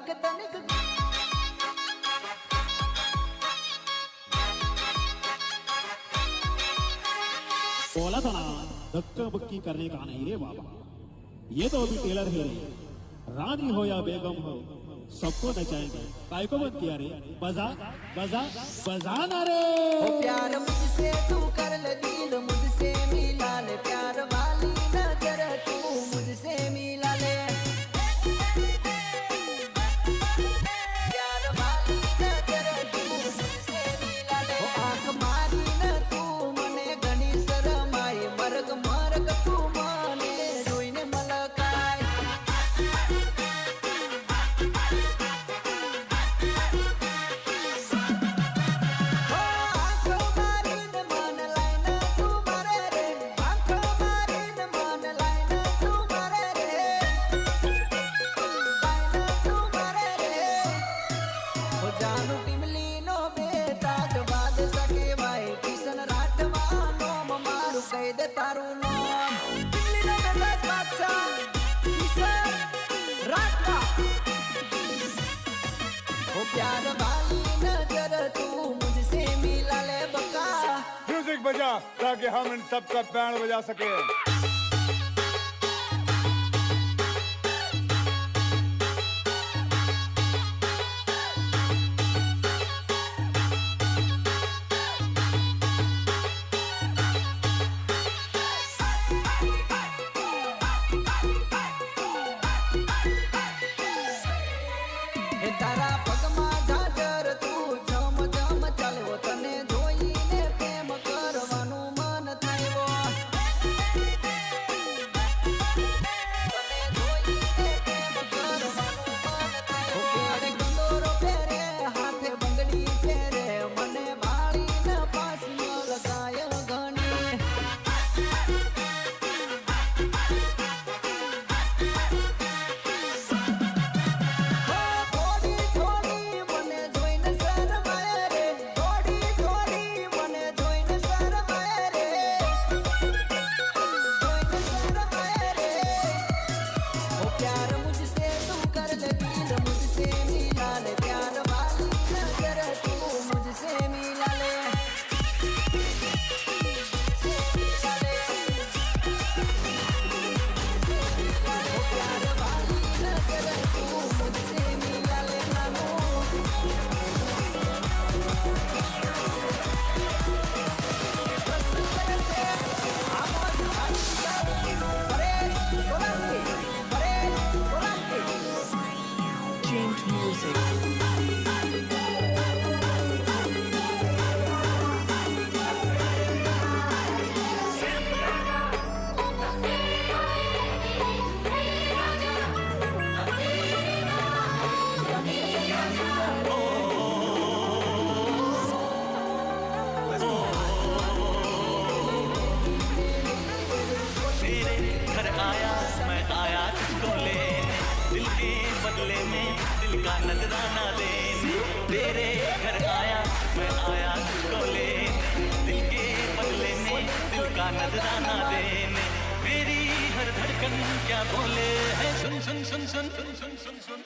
तनिक तनिक बोला था ना धक्का बक्की करने का नहीं रे बाबा, ये तो अभी टेलर है रे। रानी हो या बेगम हो सबको नचाएंगे। काय को बंद किया रे? बजा बजा बजाना रे। ओ प्यार मुझसे तू कर ले दिल मुझसे मिला ले, प्यार वाली नजर तू मुझसे मिला ले, प्यार वाली नजर तू मुझसे मिला ले। ओ आंख मारी न तू मने घणी शरमाई, मरग मरग तू मने જોઈને મલકાય। કહી દે તારું નામ દિલ્હીનો બેલાસ બાદશાહ કિશન રાઠવા। ओ प्यार वाली नजर तू मुझसे मिला ले बका। म्यूजिक बजा ताकि हम इन सब का बैंड बजा सके। તારા પગમાં ઝાઝર તું ઝમ ઝમ ચાલ્યો, તને જોઈને પ્રેમ કરવાનું મન થયો, તને જોઈને પ્રેમ કરવાનું મન થયો। કેડે ગંદોરો પહેરે હાથે બંગડી પહેરે, મને વાળીને પાછી લગાય ઘણી। तेरे घर आया मैं आया तुझको लेने, दिल के बदले में दिल का नजराना देने। मेरी हर धड़कन क्या बोले है, सुन सुन सुन सुन सुन सुन सुन सुन।